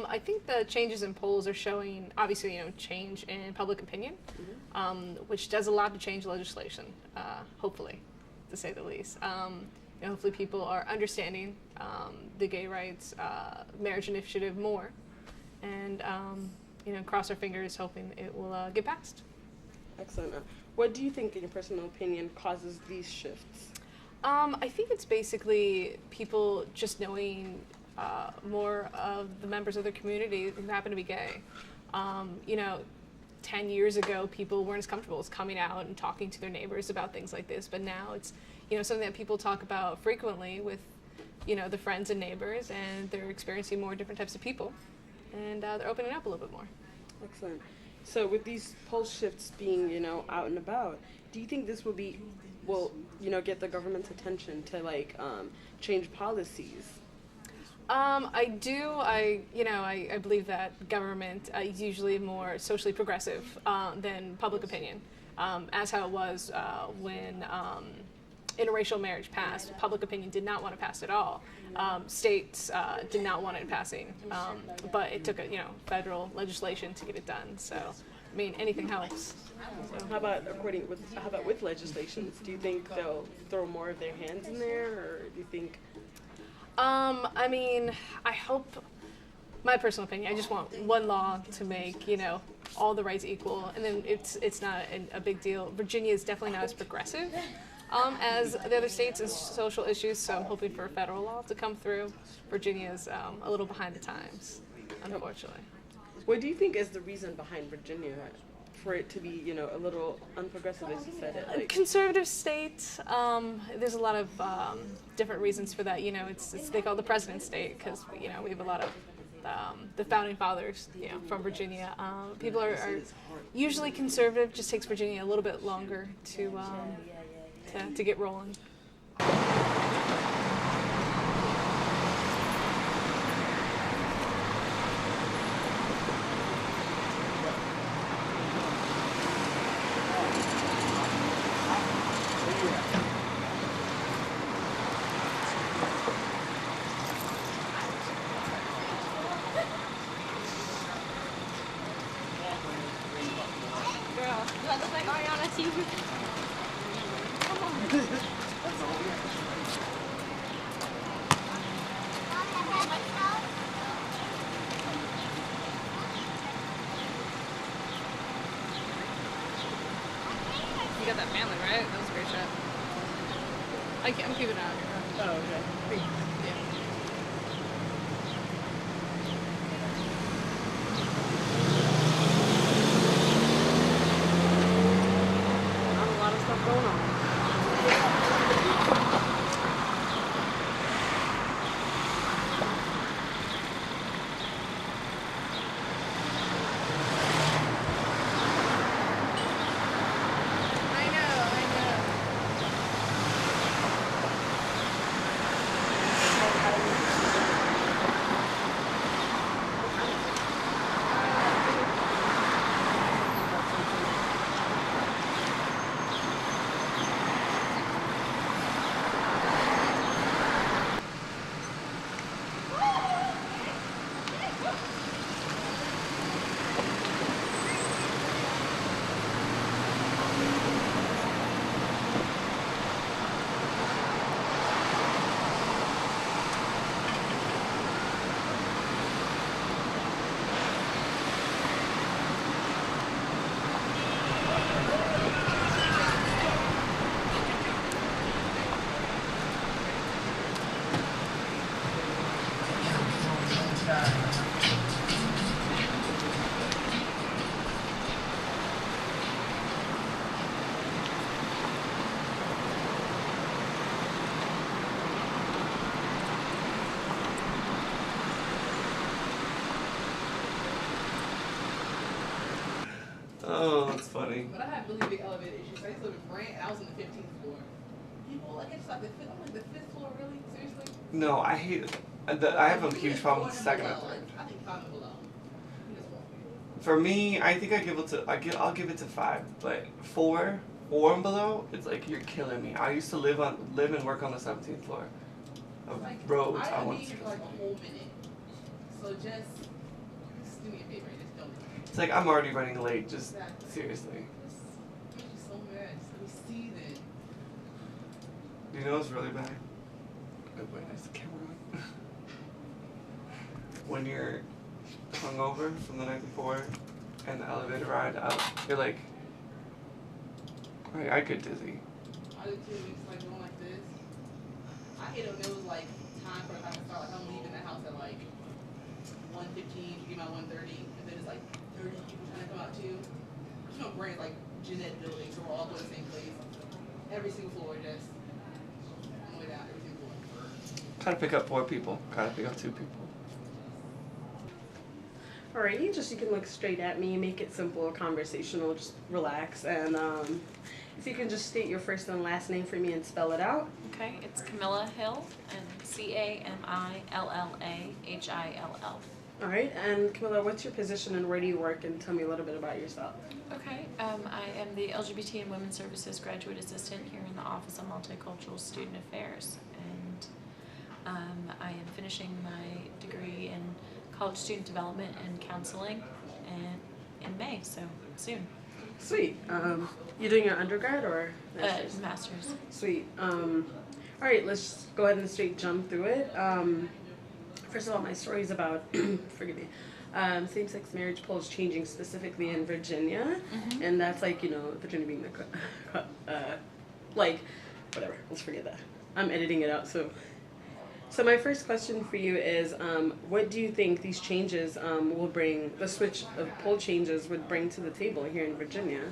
I think the changes in polls are showing, obviously, change in public opinion, which does a lot to change legislation, hopefully, to say the least. Hopefully people are understanding the gay rights marriage initiative more, and cross our fingers hoping it will get passed. Excellent. What do you think, in your personal opinion, causes these shifts? I think it's basically people just knowing more of the members of their community who happen to be gay. 10 years ago, people weren't as comfortable as coming out and talking to their neighbors about things like this, but now it's something that people talk about frequently with the friends and neighbors, and they're experiencing more different types of people, and they're opening up a little bit more. Excellent. So with these poll shifts being out and about, do you think this will get the government's attention to change policies? I do. I believe that government is usually more socially progressive than public opinion, as how it was when interracial marriage passed. Public opinion did not want to pass at all. States did not want it passing, but it took federal legislation to get it done. So, I mean, anything helps. So how about with legislations? Do you think they'll throw more of their hands in there, or do you think? I hope, my personal opinion, I just want one law to make, all the rights equal, and then it's not a big deal. Virginia is definitely not as progressive as the other states in social issues, so I'm hoping for a federal law to come through. Virginia is a little behind the times, unfortunately. What do you think is the reason behind Virginia for it to be, a little unprogressive, as you said it? Conservative state. There's a lot of different reasons for that. They call it the president's state because we have a lot of the founding fathers, from Virginia. People are usually conservative. Just takes Virginia a little bit longer to get rolling. Do I look like Ariana to you? Come on. You got that family, right? That was a great shot. I'm keeping it out. Oh, okay. Yeah. Going on. I know. Oh, that's funny. But I had really big elevator issues. I used to live in Brant, and I was on the 15th floor. People, it's like the fifth. I'm like, the fifth floor, really? Seriously? No, I hate it. I have a huge problem with the second and third. I think 5 and below. For me, I think I'll give it to 5, but 4 and below, it's like you're killing me. I used to live and work on the 17th floor of roads. I I don't want need to. you for like a whole minute. So just Just do me a favor and just don't do it. It's like I'm already running late. Just Exactly. seriously. It makes you so mad. Just let me see then. You know what's really bad? Oh, wait, is the camera on? When you're hungover from the night before and the elevator ride up, you're like, I get dizzy. I do too. It's like going like this. I hate it when it was like time for like to start. Like I'm leaving the house at like 1:15 to get my 1:30, and then it's like 30 people trying to come out too. You know, brains like Jeanette building, so we're all going to the same place. Every single floor, just on the way down, every single floor. Gotta pick up 4 people. Gotta pick up 2 people. Alrighty, just you can look straight at me, make it simple, conversational, just relax, and if you can just state your first and last name for me and spell it out. Okay, it's Camilla Hill, and CAMILLAHILL. Alright, and Camilla, what's your position and where do you work, and tell me a little bit about yourself. Okay, I am the LGBT and Women's Services Graduate Assistant here in the Office of Multicultural Student Affairs, and I am finishing my degree in College Student Development and Counseling in May, so soon. Sweet. You doing your undergrad or master's? Master's. Sweet. Alright, let's go ahead and straight jump through it. First of all, my story is about, forgive me, same-sex marriage polls changing specifically in Virginia, and that's like, you know, Virginia being the, like, whatever, let's forget that. I'm editing it out, so my first question for you is, what do you think these changes will bring, the switch of poll changes would bring to the table here in Virginia?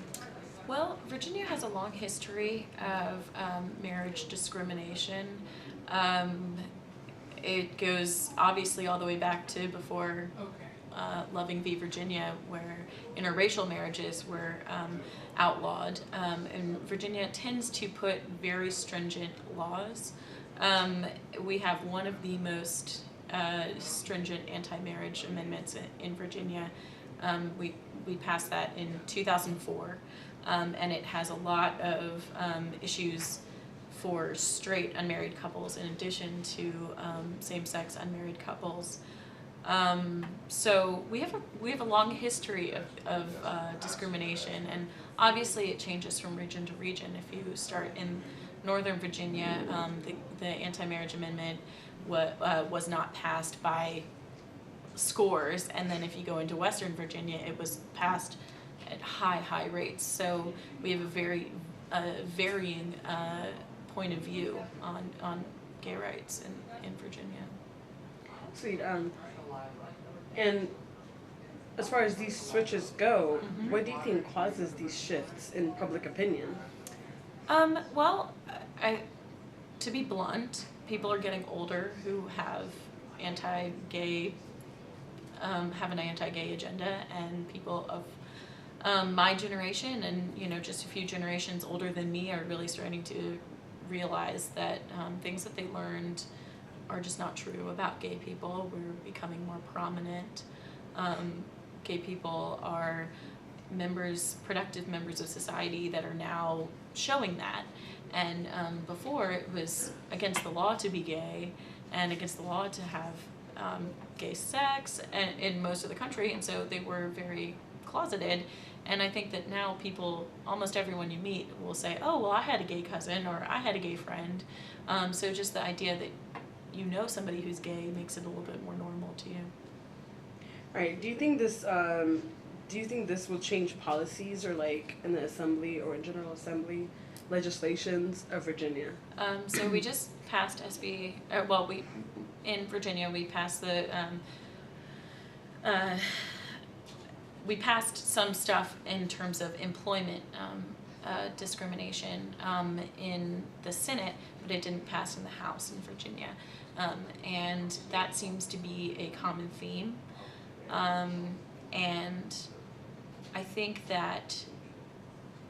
Well, Virginia has a long history of marriage discrimination. It goes obviously all the way back to before Loving v. Virginia, where interracial marriages were outlawed. And Virginia tends to put very stringent laws. We have one of the most stringent anti-marriage amendments in Virginia. We passed that in 2004, and it has a lot of issues for straight unmarried couples in addition to same-sex unmarried couples. So we have a long history of discrimination, and obviously it changes from region to region. If you start in Northern Virginia, the anti-marriage amendment was not passed by scores, and then if you go into Western Virginia, it was passed at high rates. So we have a very varying point of view on gay rights in Virginia. Sweet. And as far as these switches go, what do you think causes these shifts in public opinion? Well, to be blunt, people are getting older who have anti-gay, have an anti-gay agenda, and people of my generation and, you know, just a few generations older than me are really starting to realize that things that they learned are just not true about gay people. We're becoming more prominent. Gay people are productive members of society that are now showing that. And before it was against the law to be gay and against the law to have gay sex in most of the country, and so they were very closeted. And I think that now people, almost everyone you meet will say, oh, well, I had a gay cousin or I had a gay friend. So just the idea that you know somebody who's gay makes it a little bit more normal to you. All right. Do you think this will change policies or like in the assembly or in General Assembly legislations of Virginia? So we just passed in Virginia we passed we passed some stuff in terms of employment discrimination in the Senate, but it didn't pass in the House in Virginia. And that seems to be a common theme. And I think that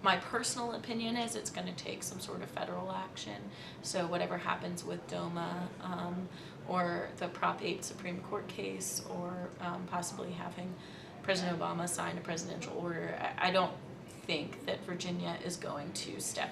my personal opinion is it's going to take some sort of federal action. So whatever happens with DOMA or the Prop 8 Supreme Court case, or possibly having President Obama sign a presidential order, I don't think that Virginia is going to step